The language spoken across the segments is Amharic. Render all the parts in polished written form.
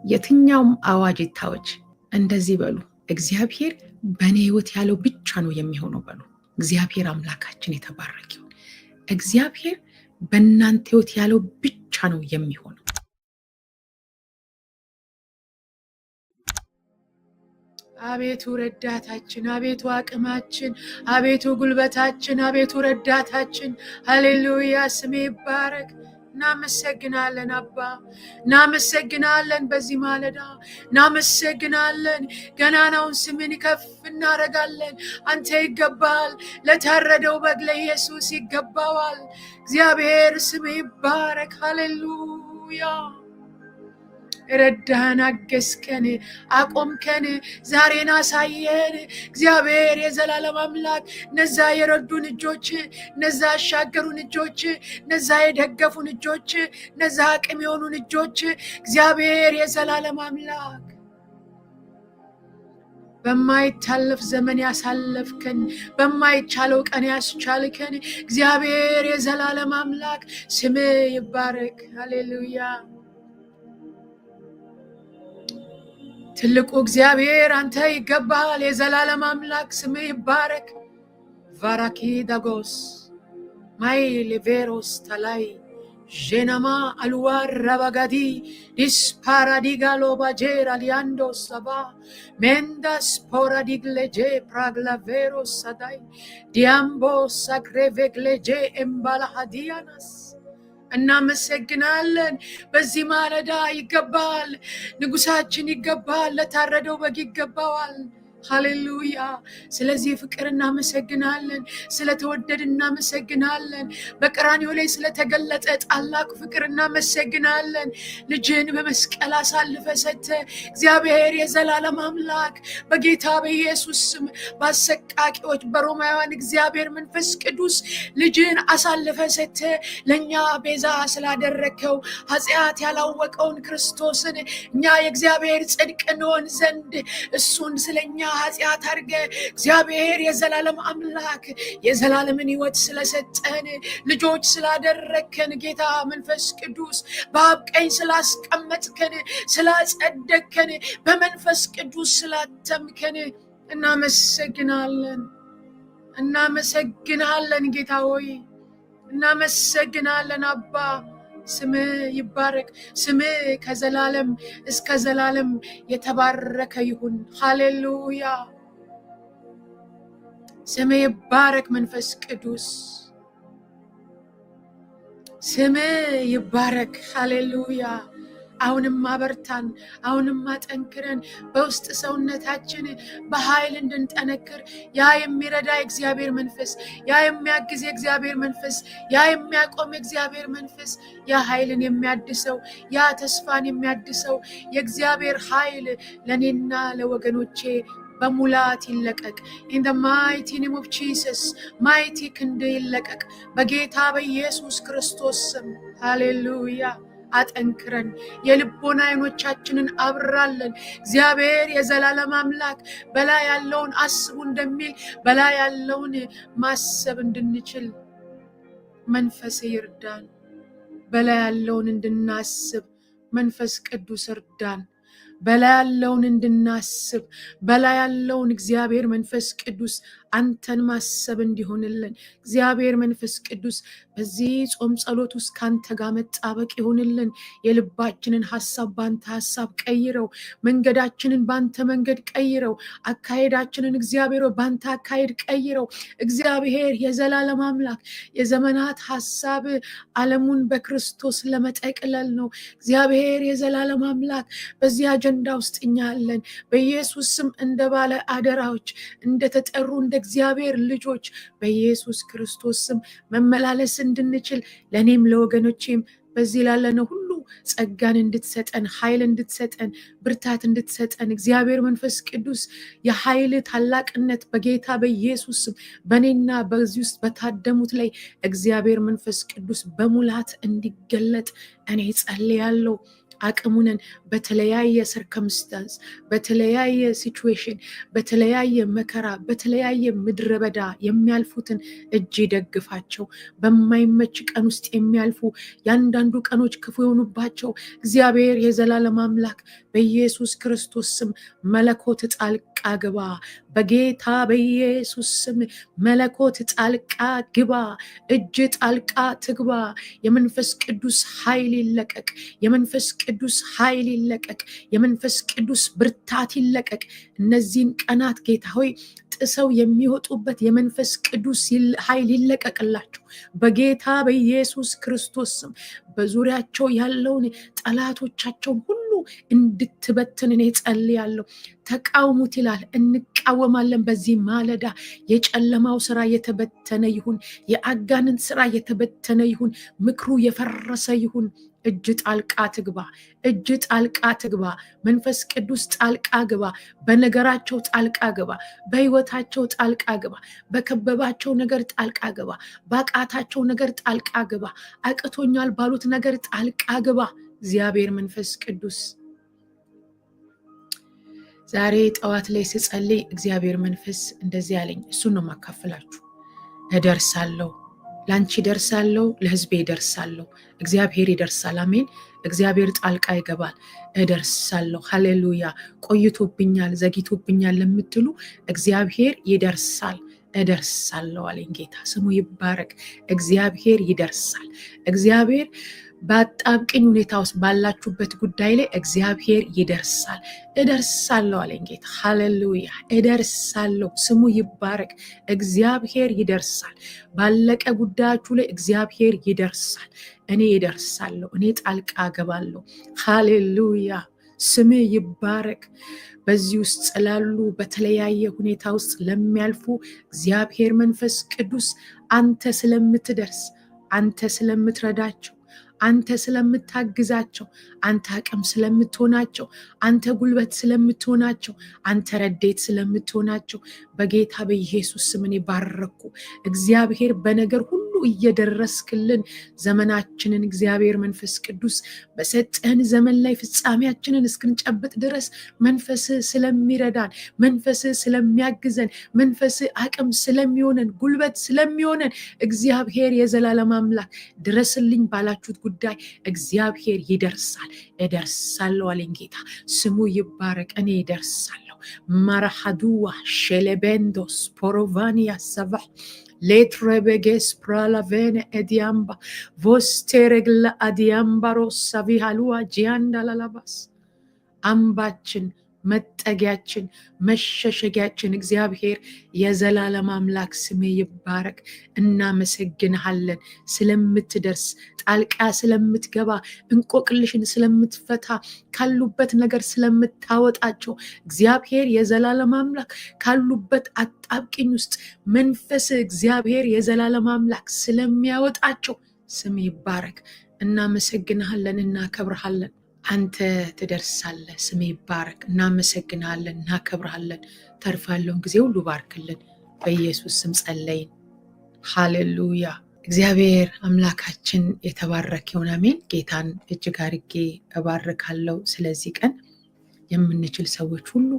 የትኛውም አዋጅ ይታወጅ፣ እንደዚህ በሉ፣ እግዚአብሔር በእኔ ህይወት ያለው ብቻ ነው የሚሆነው በሉ። እግዚአብሔር አምላካችን የተባረከ ይሁን። እግዚአብሔር በእናንተ ህይወት ያለው ብቻ ነው የሚሆነው። አቤቱ ረዳታችን፣ አቤቱ አቅማችን፣ አቤቱ ጉልበታችን፣ አቤቱ ረዳታችን፣ ሃሌሉያ ስሜ ይባረክ። እናመሰግናለን አባ፣ እናመሰግናለን። በዚህ ማለዳ እናመሰግናለን። ገናናውን ስምን ከፍ እናረጋለን። አንተ ይገባል። ለታረደው በግ ለኢየሱስ ይገባዋል። እግዚአብሔር ስሜ ይባረክ። ሃሌሉያ። ረዳህን፣ አገዝከን፣ አቆምከን፣ ዛሬን አሳየን። እግዚአብሔር የዘላለም አምላክ እነዛ የረዱን እጆች፣ እነዛ ያሻገሩን እጆች፣ እነዛ የደገፉን እጆች፣ እነዛ አቅም የሆኑን እጆች፣ እግዚአብሔር የዘላለም አምላክ በማይታለፍ ዘመን ያሳለፍከን፣ በማይቻለው ቀን ያስቻልከን እግዚአብሔር የዘላለም አምላክ ስምህ ይባረክ። ሃሌሉያ። ትልቁ እግዚአብሔር አንተ ይገባል። የዘላለም አምላክ ስምህ ይባረክ። ቫራኪ ዳጎስ ማይ ሌቬሮስ ተላይ ጄናማ አልዋር ረባጋዲ ዲስፓራዲጋሎ ባጄር አሊያንዶ ሰባ ሜንዳስ ፖራዲግሌጄ ፕራግላቬሮ ሰዳይ ዲያምቦ ሳክሬቬግሌጄ ኤምባላሃዲያናስ እናመሰግናለን። በዚህ ማለዳ ይገባል፣ ንጉሳችን ይገባል፣ ለታረደው በግ ይገባዋል። ሃሌሉያ። ስለዚህ ፍቅር እናመሰግናለን። ስለተወደድ እናመሰግናለን። በቀራንዮ ላይ ስለተገለጠ ታላቅ ፍቅር እናመሰግናለን። ልጅን በመስቀል አሳልፈ ሰጥተ እግዚአብሔር የዘላለም አምላክ በጌታ በኢየሱስ ስም በአሰቃቂዎች በሮማውያን እግዚአብሔር መንፈስ ቅዱስ ልጅን አሳልፈ ሰጥተ ለእኛ ቤዛ ስላደረከው ኃጢአት ያላወቀውን ክርስቶስን እኛ የእግዚአብሔር ጽድቅ እንሆን ዘንድ እሱን ስለኛ ኃጢአት አድርገ እግዚአብሔር የዘላለም አምላክ የዘላለምን ሕይወት ስለሰጠን ልጆች ስላደረከን ጌታ መንፈስ ቅዱስ በአብ ቀኝ ስላስቀመጥከን ስላጸደቅከን በመንፈስ ቅዱስ ስላተምከን እናመሰግናለን። እናመሰግናለን ጌታ ሆይ እናመሰግናለን አባ። ስምህ ይባረክ። ስምህ ከዘላለም እስከ ዘላለም የተባረከ ይሁን። ሃሌሉያ። ስምህ ይባረክ። መንፈስ ቅዱስ ስምህ ይባረክ። ሃሌሉያ። አሁንም አበርታን፣ አሁንም አጠንክረን በውስጥ ሰውነታችን በኃይል እንድንጠነክር ያ የሚረዳ የእግዚአብሔር መንፈስ፣ ያ የሚያግዝ የእግዚአብሔር መንፈስ፣ ያ የሚያቆም የእግዚአብሔር መንፈስ፣ ያ ኃይልን የሚያድሰው፣ ያ ተስፋን የሚያድሰው የእግዚአብሔር ኃይል ለእኔና ለወገኖቼ በሙላት ይለቀቅ። in the mighty name of Jesus mighty ክንድ ይለቀቅ በጌታ በኢየሱስ ክርስቶስ ስም። ሃሌሉያ። አጠንክረን የልቦና አይኖቻችንን አብራለን። እግዚአብሔር የዘላለም አምላክ በላይ ያለውን አስቡ እንደሚል በላይ ያለውን ማሰብ እንድንችል መንፈስ ይርዳን። በላይ ያለውን እንድናስብ መንፈስ ቅዱስ እርዳን። በላይ ያለውን እንድናስብ በላይ ያለውን እግዚአብሔር መንፈስ ቅዱስ አንተን ማሰብ እንዲሆንልን እግዚአብሔር መንፈስ ቅዱስ በዚህ ጾም ጸሎት ውስጥ ካንተ ጋር መጣበቅ ይሆንልን። የልባችንን ሐሳብ ባንተ ሐሳብ ቀይረው፣ መንገዳችንን ባንተ መንገድ ቀይረው፣ አካሄዳችንን እግዚአብሔር ባንተ አካሄድ ቀይረው። እግዚአብሔር የዘላለም አምላክ የዘመናት ሐሳብ ዓለሙን በክርስቶስ ለመጠቅለል ነው። እግዚአብሔር የዘላለም አምላክ በዚህ አጀንዳ ውስጥ እኛ አለን። በኢየሱስ ስም እንደ ባለ አደራዎች እንደተጠሩ እንደ እግዚአብሔር ልጆች በኢየሱስ ክርስቶስ ስም መመላለስ እንድንችል ለኔም ለወገኖቼም በዚህ ላለነው ሁሉ ጸጋን እንድትሰጠን፣ ኃይል እንድትሰጠን፣ ብርታት እንድትሰጠን እግዚአብሔር መንፈስ ቅዱስ የኃይል ታላቅነት በጌታ በኢየሱስ ስም በኔና በዚህ ውስጥ በታደሙት ላይ እግዚአብሔር መንፈስ ቅዱስ በሙላት እንዲገለጥ እኔ ጸልያለሁ። አቅሙነን በተለያየ ሰርከምስታንስ፣ በተለያየ ሲቹዌሽን፣ በተለያየ መከራ፣ በተለያየ ምድረ በዳ የሚያልፉትን እጅ ደግፋቸው። በማይመች ቀን ውስጥ የሚያልፉ ያንዳንዱ ቀኖች ክፉ የሆኑባቸው እግዚአብሔር የዘላለም አምላክ በኢየሱስ ክርስቶስ ስም መለኮት ጣልቃ ግባ። በጌታ በኢየሱስ ስም መለኮት ጣልቃ ግባ። እጅ ጣልቃ ትግባ። የመንፈስ ቅዱስ ኃይል ይለቀቅ። የመንፈስ ቅዱስ ኃይል ይለቀቅ። የመንፈስ ቅዱስ ብርታት ይለቀቅ። እነዚህን ቀናት ጌታ ሆይ ጥሰው የሚወጡበት የመንፈስ ቅዱስ ኃይል ይለቀቅላቸው በጌታ በኢየሱስ ክርስቶስ ስም። በዙሪያቸው ያለውን ጠላቶቻቸውን ሁሉ እንድትበትን እኔ ጸልያለሁ። ተቃውሙት ይላል፣ እንቃወማለን። በዚህ ማለዳ የጨለማው ስራ የተበተነ ይሁን፣ የአጋንንት ስራ የተበተነ ይሁን፣ ምክሩ የፈረሰ ይሁን። እጅ ጣልቃ ትግባ። እጅ ጣልቃ ትግባ። መንፈስ ቅዱስ ጣልቃ ግባ። በነገራቸው ጣልቃ ግባ። በህይወታቸው ጣልቃ ግባ። በከበባቸው ነገር ጣልቃ ግባ። ባቃታቸው ነገር ጣልቃ ግባ። አቅቶኛል ባሉት ነገር ጣልቃ ግባ። እግዚአብሔር መንፈስ ቅዱስ ዛሬ ጠዋት ላይ ስጸልይ እግዚአብሔር መንፈስ እንደዚህ ያለኝ፣ እሱን ነው ማካፈላችሁ። እደርሳለሁ፣ ላንቺ ደርሳለሁ፣ ለህዝቤ ደርሳለሁ። እግዚአብሔር ይደርሳል። አሜን። እግዚአብሔር ጣልቃ ይገባል። እደርሳለሁ። ሃሌሉያ። ቆይቶብኛል፣ ዘግይቶብኛል ለምትሉ እግዚአብሔር ይደርሳል። እደርሳለሁ አለኝ ጌታ። ስሙ ይባረክ። እግዚአብሔር ይደርሳል። እግዚአብሔር በአጣብቅኝ ሁኔታ ውስጥ ባላችሁበት ጉዳይ ላይ እግዚአብሔር ይደርሳል። እደርሳለሁ አለኝ ጌታ። ሃሌሉያ። እደርሳለሁ። ስሙ ይባረክ። እግዚአብሔር ይደርሳል። ባለቀ ጉዳያችሁ ላይ እግዚአብሔር ይደርሳል። እኔ ይደርሳለሁ። እኔ ጣልቃ ገባለሁ። ሃሌሉያ። ስም ይባረክ። በዚህ ውስጥ ላሉ በተለያየ ሁኔታ ውስጥ ለሚያልፉ እግዚአብሔር መንፈስ ቅዱስ አንተ ስለምትደርስ፣ አንተ ስለምትረዳቸው፣ አንተ ስለምታግዛቸው፣ አንተ አቅም ስለምትሆናቸው፣ አንተ ጉልበት ስለምትሆናቸው፣ አንተ ረዴት ስለምትሆናቸው በጌታ በኢየሱስ ስም እኔ ባረኩ። እግዚአብሔር በነገር ሁሉ እየደረስክልን ዘመናችንን እግዚአብሔር መንፈስ ቅዱስ በሰጠን ዘመን ላይ ፍጻሜያችንን እስክንጨብጥ ድረስ መንፈስ ስለሚረዳን፣ መንፈስ ስለሚያግዘን፣ መንፈስ አቅም ስለሚሆነን፣ ጉልበት ስለሚሆነን እግዚአብሔር የዘላለም አምላክ ድረስልኝ ባላችሁት ጉዳይ እግዚአብሔር ይደርሳል። እደርሳለሁ አለኝ ጌታ። ስሙ ይባረክ። እኔ ይደርሳለሁ። ማራሃዱዋ ሼሌቤንዶስ ፖሮቫኒያ ሰቫህ ሌትሬቤጌስ ፕራላቬነ ኤዲያምባ ቮስቴሬግላ አዲያምባሮስ ሳቪሃሉዋ ጂያንዳላላባስ አምባችን፣ መጠጊያችን፣ መሸሸጊያችን እግዚአብሔር የዘላለም አምላክ ስሜ ይባረክ። እናመሰግንሃለን ስለምትደርስ፣ ጣልቃ ስለምትገባ፣ እንቆቅልሽን ስለምትፈታ፣ ካሉበት ነገር ስለምታወጣቸው እግዚአብሔር የዘላለም አምላክ ካሉበት አጣብቂኝ ውስጥ መንፈስ እግዚአብሔር የዘላለም አምላክ ስለሚያወጣቸው ስሜ ይባረክ። እናመሰግንሃለን፣ እናከብርሃለን። አንተ ትደርሳለህ። ስሜ ይባረክ። እናመሰግናለን፣ እናከብርሃለን። ተርፍ ያለውን ጊዜ ሁሉ ባርክልን። በኢየሱስ ስም ጸለይን። ሃሌሉያ። እግዚአብሔር አምላካችን የተባረከ ይሁን። አሜን። ጌታን እጅግ አድርጌ እባርካለሁ። ስለዚህ ቀን የምንችል ሰዎች ሁሉ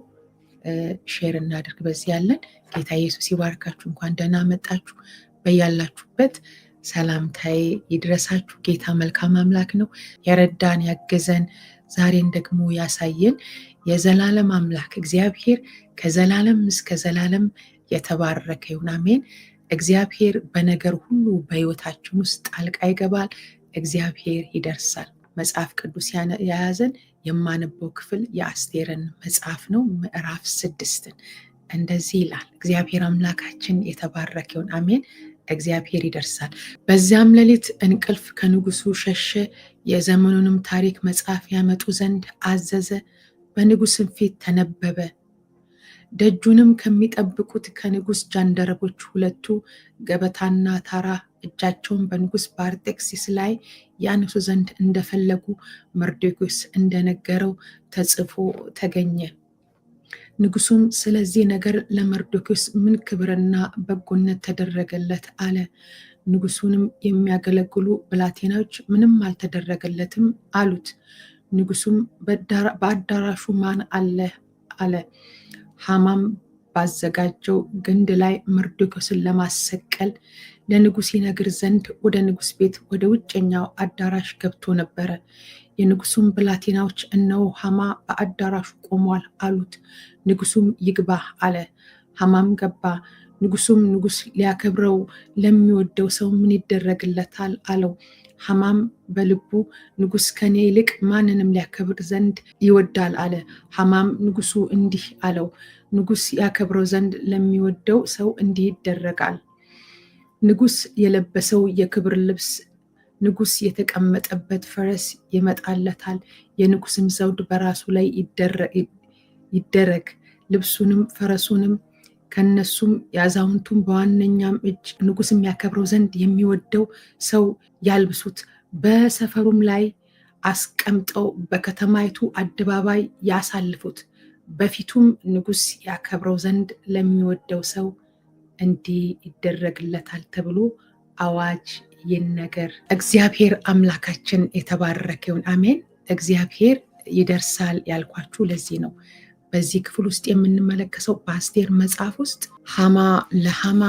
ሼር እናድርግ። በዚህ ያለን ጌታ ኢየሱስ ይባርካችሁ። እንኳን ደህና መጣችሁ። በያላችሁበት ሰላምታዬ ይድረሳችሁ። ጌታ መልካም አምላክ ነው። የረዳን ያገዘን፣ ዛሬን ደግሞ ያሳየን የዘላለም አምላክ እግዚአብሔር ከዘላለም እስከ ዘላለም የተባረከ ይሁን። አሜን። እግዚአብሔር በነገር ሁሉ በሕይወታችን ውስጥ ጣልቃ ይገባል። እግዚአብሔር ይደርሳል። መጽሐፍ ቅዱስ የያዘን የማነበው ክፍል የአስቴርን መጽሐፍ ነው። ምዕራፍ 6 እንደዚህ ይላል። እግዚአብሔር አምላካችን የተባረከ ይሁን። አሜን። እግዚአብሔር ይደርሳል። በዚያም ሌሊት እንቅልፍ ከንጉሱ ሸሸ። የዘመኑንም ታሪክ መጽሐፍ ያመጡ ዘንድ አዘዘ። በንጉስም ፊት ተነበበ። ደጁንም ከሚጠብቁት ከንጉስ ጃንደረቦች ሁለቱ ገበታና ታራ እጃቸውን በንጉስ በአርጤክስስ ላይ ያነሱ ዘንድ እንደፈለጉ መርዶክዮስ እንደነገረው ተጽፎ ተገኘ። ንጉሱም ስለዚህ ነገር ለመርዶክዮስ ምን ክብርና በጎነት ተደረገለት አለ። ንጉሱንም የሚያገለግሉ ብላቴናዎች ምንም አልተደረገለትም አሉት። ንጉሱም በአዳራሹ ማን አለ አለ። ሐማም ባዘጋጀው ግንድ ላይ መርዶክዮስን ለማሰቀል ለንጉስ ይነግር ዘንድ ወደ ንጉስ ቤት ወደ ውጨኛው አዳራሽ ገብቶ ነበረ። የንጉሱም ብላቴናዎች እነሆ ሐማ በአዳራሹ ቆሟል አሉት። ንጉሱም ይግባ አለ። ሐማም ገባ። ንጉሱም ንጉስ ሊያከብረው ለሚወደው ሰው ምን ይደረግለታል አለው። ሐማም በልቡ ንጉስ ከኔ ይልቅ ማንንም ሊያከብር ዘንድ ይወዳል አለ። ሐማም ንጉሱ እንዲህ አለው፣ ንጉስ ያከብረው ዘንድ ለሚወደው ሰው እንዲህ ይደረጋል። ንጉስ የለበሰው የክብር ልብስ፣ ንጉስ የተቀመጠበት ፈረስ ይመጣለታል። የንጉስም ዘውድ በራሱ ላይ ይደረግ። ልብሱንም ፈረሱንም ከነሱም የአዛውንቱም በዋነኛም እጅ ንጉስም ያከብረው ዘንድ የሚወደው ሰው ያልብሱት። በሰፈሩም ላይ አስቀምጠው በከተማይቱ አደባባይ ያሳልፉት። በፊቱም ንጉስ ያከብረው ዘንድ ለሚወደው ሰው እንዲህ ይደረግለታል ተብሎ አዋጅ ይነገር። እግዚአብሔር አምላካችን የተባረከ ይሁን። አሜን። እግዚአብሔር ይደርሳል ያልኳችሁ ለዚህ ነው። በዚህ ክፍል ውስጥ የምንመለከተው በአስቴር መጽሐፍ ውስጥ ሐማ ለሐማ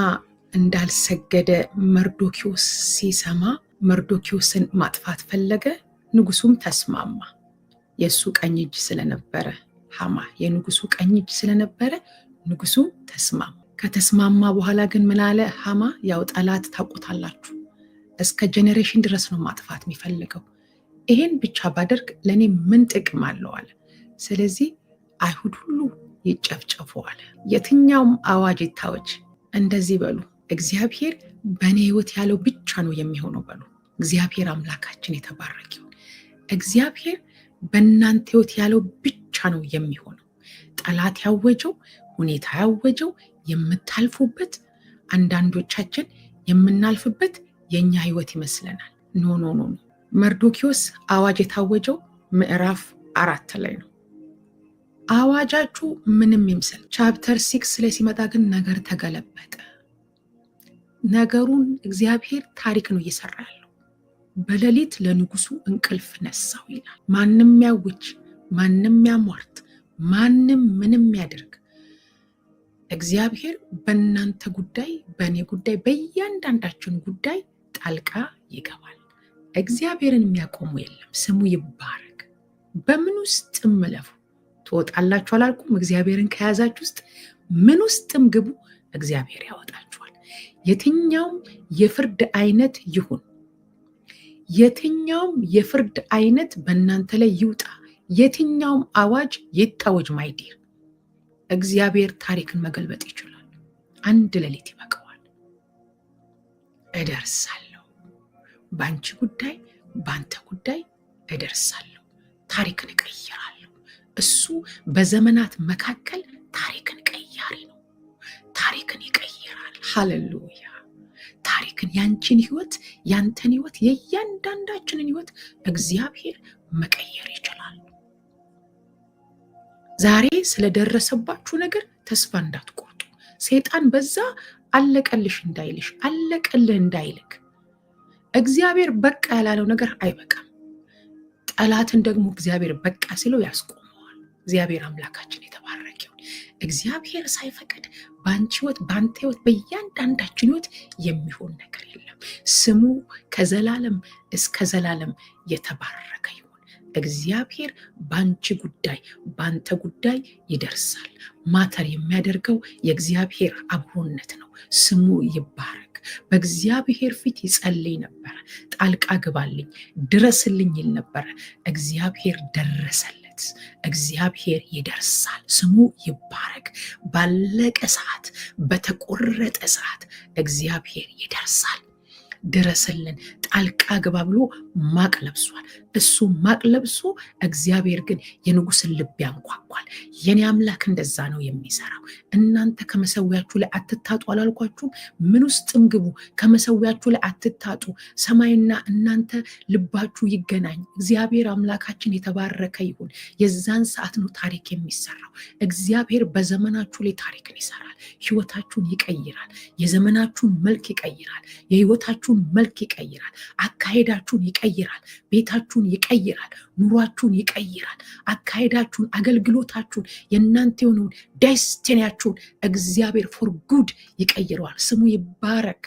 እንዳልሰገደ መርዶክዮስ ሲሰማ መርዶክዮስን ማጥፋት ፈለገ። ንጉሱም ተስማማ። የእሱ ቀኝ እጅ ስለነበረ ሐማ የንጉሱ ቀኝ እጅ ስለነበረ ንጉሱ ተስማማ። ከተስማማ በኋላ ግን ምን አለ ሐማ? ያው ጠላት ታውቁታላችሁ፣ እስከ ጄኔሬሽን ድረስ ነው ማጥፋት የሚፈልገው። ይሄን ብቻ ባደርግ ለእኔ ምን ጥቅም አለው አለ። ስለዚህ አይሁድ ሁሉ ይጨፍጨፉ አለ። የትኛውም አዋጅ ይታወጅ፣ እንደዚህ በሉ፣ እግዚአብሔር በእኔ ህይወት ያለው ብቻ ነው የሚሆነው በሉ። እግዚአብሔር አምላካችን የተባረከ ይሁን። እግዚአብሔር በእናንተ ህይወት ያለው ብቻ ነው የሚሆነው። ጠላት ያወጀው፣ ሁኔታ ያወጀው፣ የምታልፉበት፣ አንዳንዶቻችን የምናልፍበት የኛ ህይወት ይመስለናል። ኖ ኖ ኖ። መርዶክዮስ አዋጅ የታወጀው ምዕራፍ 4 ላይ ነው። አዋጃችሁ ምንም ይምሰል። ቻፕተር 6 ላይ ሲመጣ ግን ነገር ተገለበጠ። ነገሩን እግዚአብሔር ታሪክ ነው እየሰራ ያለው። በሌሊት ለንጉሱ እንቅልፍ ነሳው ይላል። ማንም ያውጅ፣ ማንም ያሟርት፣ ማንም ምንም ያድርግ፣ እግዚአብሔር በእናንተ ጉዳይ፣ በእኔ ጉዳይ፣ በእያንዳንዳችን ጉዳይ ጣልቃ ይገባል። እግዚአብሔርን የሚያቆሙ የለም። ስሙ ይባረክ። በምን ውስጥ እለፉ ትወጣላችሁ አላልኩም? እግዚአብሔርን ከያዛችሁ ውስጥ ምን ውስጥም ግቡ፣ እግዚአብሔር ያወጣችኋል። የትኛውም የፍርድ አይነት ይሁን፣ የትኛውም የፍርድ አይነት በእናንተ ላይ ይውጣ፣ የትኛውም አዋጅ ይታወጅ፣ ማይዲር እግዚአብሔር ታሪክን መገልበጥ ይችላል። አንድ ሌሊት ይበቃዋል። እደርሳለሁ፣ በአንቺ ጉዳይ፣ በአንተ ጉዳይ እደርሳለሁ፣ ታሪክን እቀይራለሁ። እሱ በዘመናት መካከል ታሪክን ቀያሪ ነው። ታሪክን ይቀይራል። ሃሌሉያ። ታሪክን፣ ያንቺን ህይወት፣ ያንተን ህይወት፣ የእያንዳንዳችንን ህይወት እግዚአብሔር መቀየር ይችላል። ዛሬ ስለደረሰባችሁ ነገር ተስፋ እንዳትቆርጡ። ሰይጣን በዛ አለቀልሽ እንዳይልሽ፣ አለቀልህ እንዳይልክ። እግዚአብሔር በቃ ያላለው ነገር አይበቃም። ጠላትን ደግሞ እግዚአብሔር በቃ ሲለው ያስቆመዋል። እግዚአብሔር አምላካችን የተባረከ ይሁን። እግዚአብሔር ሳይፈቅድ በአንቺ ህይወት፣ በአንተ ህይወት፣ በእያንዳንዳችን ህይወት የሚሆን ነገር የለም። ስሙ ከዘላለም እስከ ዘላለም የተባረከ ይሁን። እግዚአብሔር በአንቺ ጉዳይ፣ በአንተ ጉዳይ ይደርሳል። ማተር የሚያደርገው የእግዚአብሔር አብሮነት ነው። ስሙ ይባረክ። በእግዚአብሔር ፊት ይጸልይ ነበረ። ጣልቃ ግባልኝ፣ ድረስልኝ ይል ነበረ። እግዚአብሔር ደረሰለት። እግዚአብሔር ይደርሳል። ስሙ ይባረክ። ባለቀ ሰዓት፣ በተቆረጠ ሰዓት እግዚአብሔር ይደርሳል። ድረስልን፣ ጣልቃ ግባ ብሎ ማቅ ለብሷል። እሱ ማቅ ለብሶ፣ እግዚአብሔር ግን የንጉስን ልብ ያንኳኳል። የኔ አምላክ እንደዛ ነው የሚሰራው። እናንተ ከመሰዊያችሁ ላይ አትታጡ አላልኳችሁም? ምን ውስጥም ግቡ፣ ከመሰዊያችሁ ላይ አትታጡ። ሰማይና እናንተ ልባችሁ ይገናኝ። እግዚአብሔር አምላካችን የተባረከ ይሁን። የዛን ሰዓት ነው ታሪክ የሚሰራው። እግዚአብሔር በዘመናችሁ ላይ ታሪክን ይሰራል። ህይወታችሁን ይቀይራል። የዘመናችሁን መልክ ይቀይራል። የህይወታችሁን የቤታችሁን መልክ ይቀይራል። አካሄዳችሁን ይቀይራል። ቤታችሁን ይቀይራል። ኑሯችሁን ይቀይራል። አካሄዳችሁን፣ አገልግሎታችሁን፣ የእናንተ የሆነውን ዴስቲኒያችሁን እግዚአብሔር ፎር ጉድ ይቀይረዋል። ስሙ ይባረክ።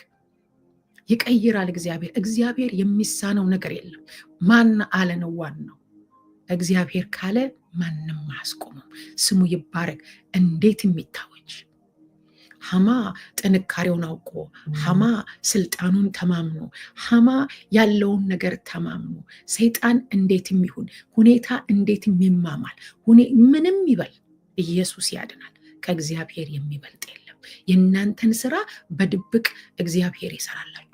ይቀይራል እግዚአብሔር የሚሳነው ነገር የለም። ማን አለ ነው ዋናው። እግዚአብሔር ካለ ማንም አያስቆመው። ስሙ ይባረክ። እንዴት የሚታወጅ ሐማ ጥንካሬውን አውቆ፣ ሐማ ስልጣኑን ተማምኖ፣ ሐማ ያለውን ነገር ተማምኖ፣ ሰይጣን እንዴት የሚሆን ሁኔታ እንዴት የሚማማል ምንም ይበል ኢየሱስ ያድናል። ከእግዚአብሔር የሚበልጥ የለም። የእናንተን ስራ በድብቅ እግዚአብሔር ይሰራላችኋል።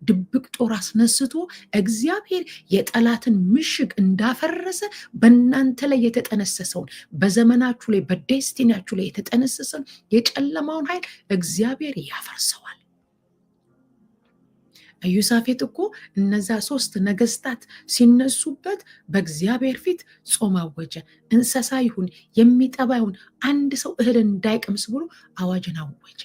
ድብቅ ጦር አስነስቶ እግዚአብሔር የጠላትን ምሽግ እንዳፈረሰ በእናንተ ላይ የተጠነሰሰውን በዘመናችሁ ላይ በዴስቲኒያችሁ ላይ የተጠነሰሰውን የጨለማውን ኃይል እግዚአብሔር ያፈርሰዋል። ኢዮሳፌጥ እኮ እነዛ 3 ነገስታት ሲነሱበት በእግዚአብሔር ፊት ጾም አወጀ። እንስሳ ይሁን የሚጠባ ይሁን አንድ ሰው እህል እንዳይቀምስ ብሎ አዋጅን አወጀ።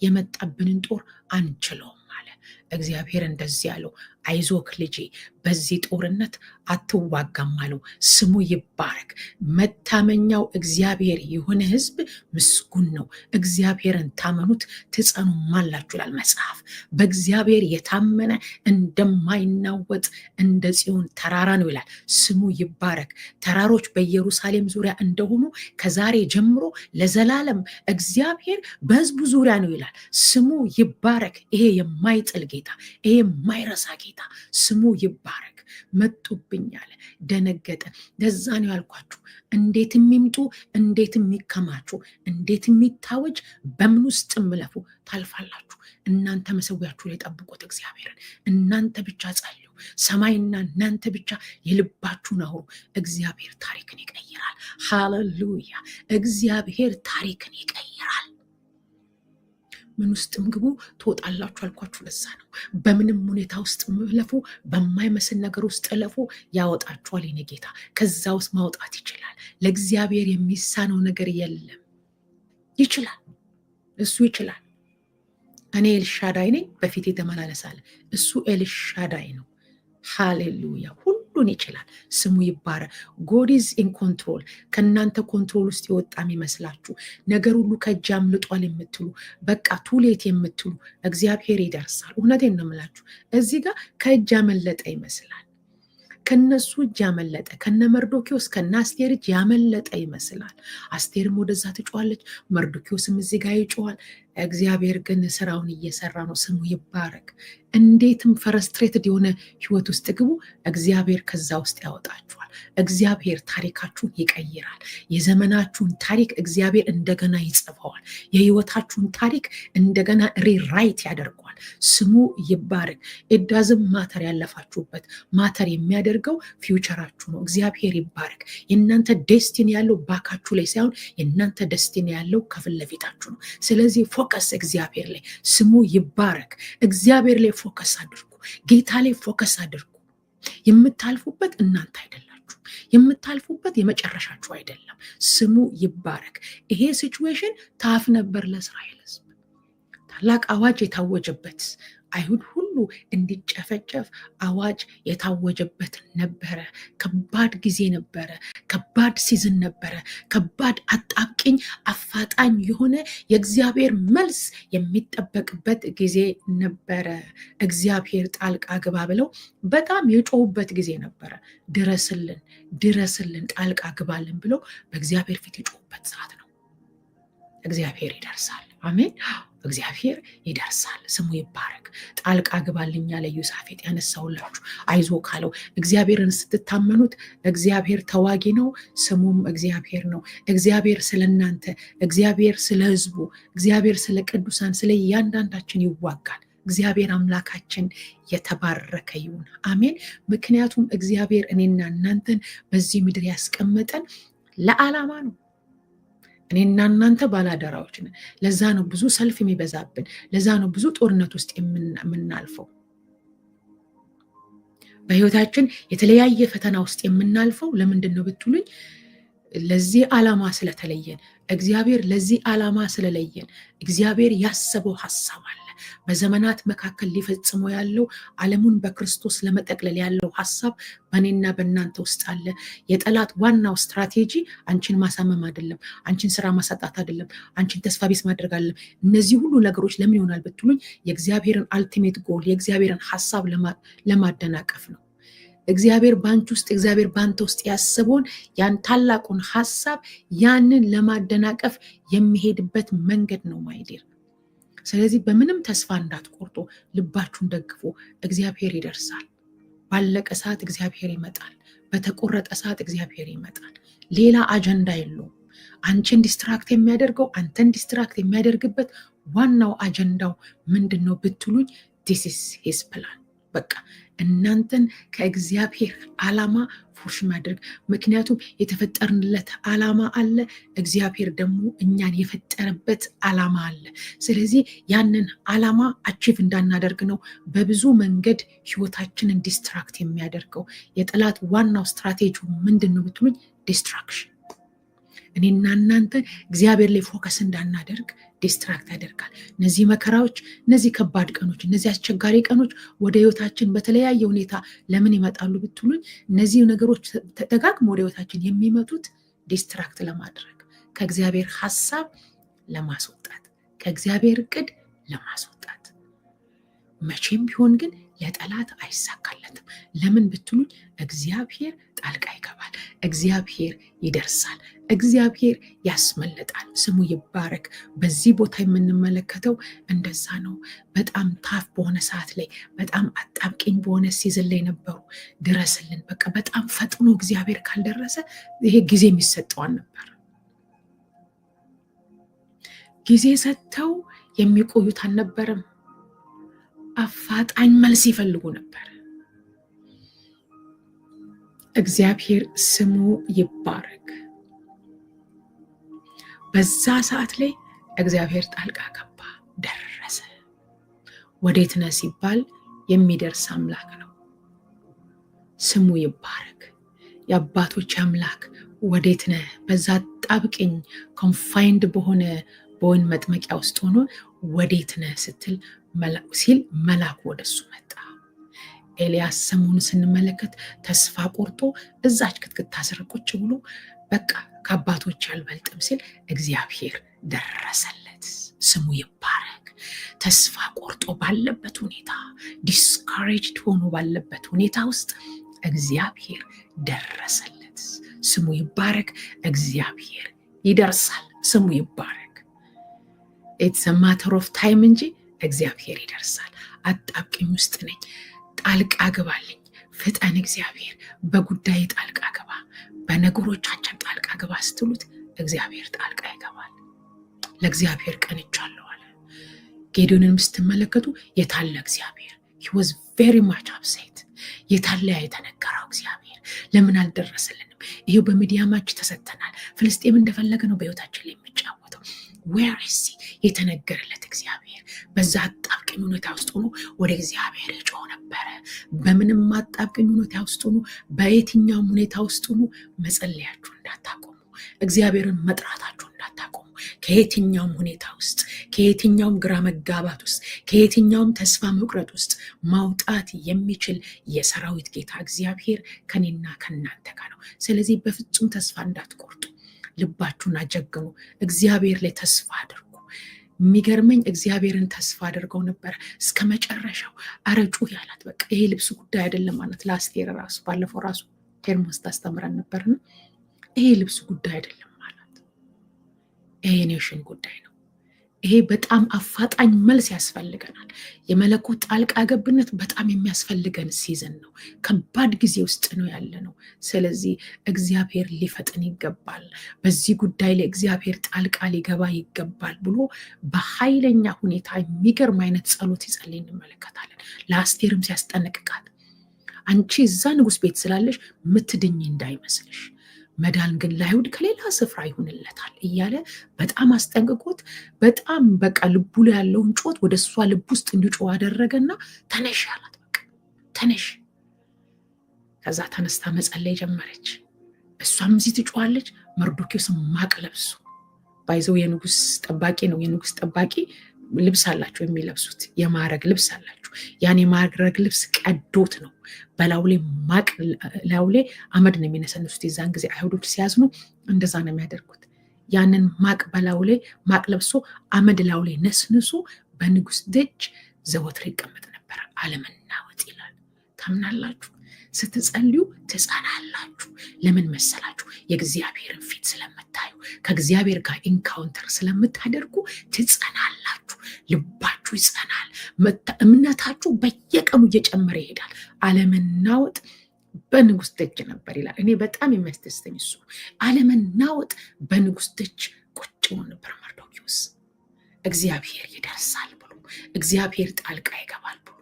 የመጣብንን ጦር አንችለውም አለ። እግዚአብሔር እንደዚህ ያለው አይዞክ ልጄ በዚህ ጦርነት አትዋጋም አለው። ስሙ ይባረክ። መታመኛው እግዚአብሔር የሆነ ህዝብ ምስጉን ነው። እግዚአብሔርን ታመኑት ትጸኑማላችሁ ይላል መጽሐፍ። በእግዚአብሔር የታመነ እንደማይናወጥ እንደ ጽዮን ተራራ ነው ይላል። ስሙ ይባረክ። ተራሮች በኢየሩሳሌም ዙሪያ እንደሆኑ ከዛሬ ጀምሮ ለዘላለም እግዚአብሔር በህዝቡ ዙሪያ ነው ይላል። ስሙ ይባረክ። ይሄ የማይጥል ጌታ፣ ይሄ የማይረሳ ጌታ ስሙ ይባረክ። መጡብኝ አለ፣ ደነገጠ። ለዛ ነው ያልኳችሁ እንዴት የሚምጡ እንዴት የሚከማቹ እንዴት የሚታወጅ በምን ውስጥ ምለፉ ታልፋላችሁ። እናንተ መሰዊያችሁ ላይ ጠብቁት እግዚአብሔርን። እናንተ ብቻ ጸልዩ። ሰማይና እናንተ ብቻ የልባችሁን አውሩ። እግዚአብሔር ታሪክን ይቀይራል። ሃሌሉያ! እግዚአብሔር ታሪክን ይቀይራል። ምን ውስጥም ግቡ ትወጣላችሁ አልኳችሁ። ለዛ ነው በምንም ሁኔታ ውስጥ ምለፉ፣ በማይመስል ነገር ውስጥ እለፉ፣ ያወጣችኋል የኔ ጌታ። ከዛ ውስጥ ማውጣት ይችላል። ለእግዚአብሔር የሚሳነው ነገር የለም። ይችላል፣ እሱ ይችላል። እኔ ኤልሻዳይ ነኝ፣ በፊት የተመላለሳለ እሱ ኤልሻዳይ ነው። ሃሌሉያ! ሁሉን ይችላል። ስሙ ይባረክ። ጎድ ኢዝ ኢን ኮንትሮል። ከእናንተ ኮንትሮል ውስጥ የወጣም ይመስላችሁ ነገር ሁሉ ከእጅ አምልጧል የምትሉ በቃ ቱሌት የምትሉ እግዚአብሔር ይደርሳል። እውነቴን ነው የምላችሁ። እዚህ ጋር ከእጅ ያመለጠ ይመስላል። ከነሱ እጅ ያመለጠ፣ ከነ መርዶኪዎስ ከነ አስቴር እጅ ያመለጠ ይመስላል። አስቴርም ወደዛ ትጮዋለች፣ መርዶኪዎስም እዚህ ጋር ይጮዋል። እግዚአብሔር ግን ስራውን እየሰራ ነው። ስሙ ይባረክ። እንዴትም ፈረስትሬትድ የሆነ ህይወት ውስጥ ግቡ፣ እግዚአብሔር ከዛ ውስጥ ያወጣችኋል። እግዚአብሔር ታሪካችሁን ይቀይራል። የዘመናችሁን ታሪክ እግዚአብሔር እንደገና ይጽፈዋል። የህይወታችሁን ታሪክ እንደገና ሪራይት ያደርገዋል። ስሙ ይባረክ። ኢዳዝም ማተር ያለፋችሁበት ማተር የሚያደርገው ፊውቸራችሁ ነው። እግዚአብሔር ይባረክ። የእናንተ ዴስቲኒ ያለው ባካችሁ ላይ ሳይሆን የእናንተ ዴስቲኒ ያለው ከፊት ለፊታችሁ ነው። ስለዚህ ፎከስ እግዚአብሔር ላይ። ስሙ ይባረክ። እግዚአብሔር ላይ ፎከስ አድርጉ። ጌታ ላይ ፎከስ አድርጉ። የምታልፉበት እናንተ አይደላችሁ። የምታልፉበት የመጨረሻችሁ አይደለም። ስሙ ይባረክ። ይሄ ሲቹዌሽን ታፍ ነበር ለእስራኤል ህዝብ። ታላቅ አዋጅ የታወጀበት አይሁድ ሁሉ እንዲጨፈጨፍ አዋጅ የታወጀበት ነበረ። ከባድ ጊዜ ነበረ። ከባድ ሲዝን ነበረ። ከባድ አጣብቂኝ፣ አፋጣኝ የሆነ የእግዚአብሔር መልስ የሚጠበቅበት ጊዜ ነበረ። እግዚአብሔር ጣልቃ ግባ ብለው በጣም የጮሁበት ጊዜ ነበረ። ድረስልን፣ ድረስልን፣ ጣልቃ ግባልን ብለው በእግዚአብሔር ፊት የጮሁበት ሰዓት ነው። እግዚአብሔር ይደርሳል። አሜን። እግዚአብሔር ይደርሳል። ስሙ ይባረክ። ጣልቃ ግባልኝ ያለ ኢዮሳፌጥ ያነሳውላችሁ አይዞ ካለው እግዚአብሔርን ስትታመኑት እግዚአብሔር ተዋጊ ነው። ስሙም እግዚአብሔር ነው። እግዚአብሔር ስለ እናንተ፣ እግዚአብሔር ስለ ህዝቡ፣ እግዚአብሔር ስለ ቅዱሳን፣ ስለ እያንዳንዳችን ይዋጋል። እግዚአብሔር አምላካችን የተባረከ ይሁን። አሜን። ምክንያቱም እግዚአብሔር እኔና እናንተን በዚህ ምድር ያስቀመጠን ለዓላማ ነው። እኔና እናንተ ባላደራዎች ነን። ለዛ ነው ብዙ ሰልፍ የሚበዛብን። ለዛ ነው ብዙ ጦርነት ውስጥ የምናልፈው። በህይወታችን የተለያየ ፈተና ውስጥ የምናልፈው ለምንድን ነው ብትሉኝ፣ ለዚህ ዓላማ ስለተለየን፣ እግዚአብሔር ለዚህ ዓላማ ስለለየን፣ እግዚአብሔር ያሰበው ሐሳብ አለ። በዘመናት መካከል ሊፈጽመው ያለው ዓለሙን በክርስቶስ ለመጠቅለል ያለው ሐሳብ በእኔና በእናንተ ውስጥ አለ። የጠላት ዋናው ስትራቴጂ አንቺን ማሳመም አይደለም፣ አንቺን ስራ ማሳጣት አይደለም፣ አንቺን ተስፋ ቢስ ማድረግ አይደለም። እነዚህ ሁሉ ነገሮች ለምን ይሆናል ብትሉኝ የእግዚአብሔርን አልቲሜት ጎል የእግዚአብሔርን ሐሳብ ለማደናቀፍ ነው። እግዚአብሔር ባንቺ ውስጥ እግዚአብሔር ባንተ ውስጥ ያሰበውን ያን ታላቁን ሐሳብ ያንን ለማደናቀፍ የሚሄድበት መንገድ ነው ማይዴር። ስለዚህ በምንም ተስፋ እንዳትቆርጡ፣ ልባችሁን ደግፎ እግዚአብሔር ይደርሳል። ባለቀ ሰዓት እግዚአብሔር ይመጣል። በተቆረጠ ሰዓት እግዚአብሔር ይመጣል። ሌላ አጀንዳ የለውም። አንቺን ዲስትራክት የሚያደርገው አንተን ዲስትራክት የሚያደርግበት ዋናው አጀንዳው ምንድን ነው ብትሉኝ this is his plan። በቃ እናንተን ከእግዚአብሔር ዓላማ ፎርሽ ማድረግ። ምክንያቱም የተፈጠርንለት ዓላማ አለ፣ እግዚአብሔር ደግሞ እኛን የፈጠረበት ዓላማ አለ። ስለዚህ ያንን ዓላማ አቺቭ እንዳናደርግ ነው በብዙ መንገድ ህይወታችንን ዲስትራክት የሚያደርገው። የጠላት ዋናው ስትራቴጂ ምንድን ነው ብትሉኝ ዲስትራክሽን። እኔና እናንተ እግዚአብሔር ላይ ፎከስ እንዳናደርግ ዲስትራክት ያደርጋል። እነዚህ መከራዎች፣ እነዚህ ከባድ ቀኖች፣ እነዚህ አስቸጋሪ ቀኖች ወደ ህይወታችን በተለያየ ሁኔታ ለምን ይመጣሉ ብትሉኝ እነዚህ ነገሮች ተደጋግሞ ወደ ህይወታችን የሚመጡት ዲስትራክት ለማድረግ፣ ከእግዚአብሔር ሐሳብ ለማስወጣት፣ ከእግዚአብሔር እቅድ ለማስወጣት። መቼም ቢሆን ግን ለጠላት አይሳካለትም። ለምን ብትሉኝ እግዚአብሔር ጣልቃ ይገባል፣ እግዚአብሔር ይደርሳል፣ እግዚአብሔር ያስመልጣል። ስሙ ይባረክ። በዚህ ቦታ የምንመለከተው እንደዛ ነው። በጣም ታፍ በሆነ ሰዓት ላይ በጣም አጣብቂኝ በሆነ ሲዝን ላይ ነበሩ። ድረስልን፣ በቃ በጣም ፈጥኖ እግዚአብሔር ካልደረሰ ይሄ ጊዜ የሚሰጠዋል ነበር። ጊዜ ሰጥተው የሚቆዩት አልነበረም። አፋጣኝ መልስ ይፈልጉ ነበር። እግዚአብሔር ስሙ ይባረክ። በዛ ሰዓት ላይ እግዚአብሔር ጣልቃ ገባ፣ ደረሰ። ወዴት ነህ ሲባል የሚደርስ አምላክ ነው። ስሙ ይባረክ። የአባቶች አምላክ ወዴት ነህ? በዛ ጣብቅኝ ኮንፋይንድ በሆነ በወይን መጥመቂያ ውስጥ ሆኖ ወዴት ነህ ሲል መልአኩ ወደሱ መጣ። ኤልያስ ሰሞኑን ስንመለከት ተስፋ ቆርጦ እዛች ክትክታ ስር ቁጭ ብሎ በቃ ከአባቶች አልበልጥም ሲል እግዚአብሔር ደረሰለት። ስሙ ይባረክ። ተስፋ ቆርጦ ባለበት ሁኔታ፣ ዲስካሬጅድ ሆኖ ባለበት ሁኔታ ውስጥ እግዚአብሔር ደረሰለት። ስሙ ይባረክ። እግዚአብሔር ይደርሳል። ስሙ ይባረክ። ኢትስ አ ማተር ኦፍ ታይም እንጂ እግዚአብሔር ይደርሳል። አጣብቂኝ ውስጥ ነኝ፣ ጣልቃ ግባልኝ፣ ፍጠን እግዚአብሔር፣ በጉዳይ ጣልቃ ግባ፣ በነገሮቻችን ጣልቃ ግባ ስትሉት እግዚአብሔር ጣልቃ ይገባል። ለእግዚአብሔር ቀንቻለሁ አለ። ጌዲዮንን ስትመለከቱ የታለ እግዚአብሔር? he was very much upset። የታለ የተነገረው እግዚአብሔር ለምን አልደረሰልንም? ይሄው በሚዲያማች ተሰተናል። ፍልስጤም እንደፈለገ ነው በህይወታችን ላይ የሚጫወተው። where is he? የተነገረለት እግዚአብሔር በዛ አጣብቂኝ ሁኔታ ውስጥ ሆኖ ወደ እግዚአብሔር ጮህ ነበረ። በምንም አጣብቂኝ ሁኔታ ውስጥ ሆኖ፣ በየትኛውም ሁኔታ ውስጥ ሆኖ መጸለያችሁ እንዳታቆሙ፣ እግዚአብሔርን መጥራታችሁ እንዳታቆሙ። ከየትኛውም ሁኔታ ውስጥ፣ ከየትኛውም ግራ መጋባት ውስጥ፣ ከየትኛውም ተስፋ መቁረጥ ውስጥ ማውጣት የሚችል የሰራዊት ጌታ እግዚአብሔር ከኔና ከናንተ ጋር ነው። ስለዚህ በፍጹም ተስፋ እንዳትቆርጡ፣ ልባችሁን አጀግኑ፣ እግዚአብሔር ላይ ተስፋ አድርጉ። የሚገርመኝ እግዚአብሔርን ተስፋ አድርገው ነበር እስከ መጨረሻው። አረጩ ያላት በቃ ይሄ ልብስ ጉዳይ አይደለም ማለት ለአስቴር ራሱ ባለፈው ራሱ ቴርሞስ ታስተምረን ነበርና ይሄ ልብስ ጉዳይ አይደለም ማለት ይሄ ኔሽን ጉዳይ ነው። ይሄ በጣም አፋጣኝ መልስ ያስፈልገናል። የመለኮት ጣልቃ ገብነት በጣም የሚያስፈልገን ሲዝን ነው። ከባድ ጊዜ ውስጥ ነው ያለ ነው። ስለዚህ እግዚአብሔር ሊፈጥን ይገባል። በዚህ ጉዳይ ላይ እግዚአብሔር ጣልቃ ሊገባ ይገባል ብሎ በኃይለኛ ሁኔታ የሚገርም አይነት ጸሎት ይጸልይ እንመለከታለን። ለአስቴርም ሲያስጠነቅቃት አንቺ እዛ ንጉሥ ቤት ስላለሽ ምትድኝ እንዳይመስልሽ፣ መዳን ግን ለአይሁድ ከሌላ ስፍራ ይሁንለታል እያለ በጣም አስጠንቅቆት፣ በጣም በቃ ልቡ ላይ ያለውን ጮት ወደ እሷ ልብ ውስጥ እንዲጮህ አደረገና ተነሽ አላት። በቃ ተነሽ። ከዛ ተነስታ መጸለይ ጀመረች። እሷም እዚህ ትጮሃለች። መርዶኪዎስ ማቅ ለብሱ ባይዘው የንጉስ ጠባቂ ነው። የንጉስ ጠባቂ ልብስ አላቸው የሚለብሱት፣ የማዕረግ ልብስ አላቸው። ያን የማዕረግ ልብስ ቀዶት ነው በላዩ ላይ ማቅ ላዩ ላይ አመድ ነው የሚነሰንሱት። የዛን ጊዜ አይሁዶች ሲያዝኑ እንደዛ ነው የሚያደርጉት። ያንን ማቅ በላዩ ላይ ማቅ ለብሶ አመድ ላዩ ላይ ነስንሱ በንጉስ ደጅ ዘወትር ይቀመጥ ነበር። አለመናወጥ ይላል። ታምናላችሁ? ስትጸልዩ ትጸናላችሁ። ለምን መሰላችሁ? የእግዚአብሔርን ፊት ስለምታዩ፣ ከእግዚአብሔር ጋር ኢንካውንተር ስለምታደርጉ ትጸናላችሁ። ልባችሁ ይጸናል። እምነታችሁ በየቀኑ እየጨመረ ይሄዳል። አለመናወጥ በንጉስ ደጅ ነበር ይላል። እኔ በጣም የሚያስደስተኝ እሱ አለመናወጥ በንጉስ ደጅ ቁጭ ብሎ ነበር መርዶክዮስ። እግዚአብሔር ይደርሳል ብሎ፣ እግዚአብሔር ጣልቃ ይገባል ብሎ፣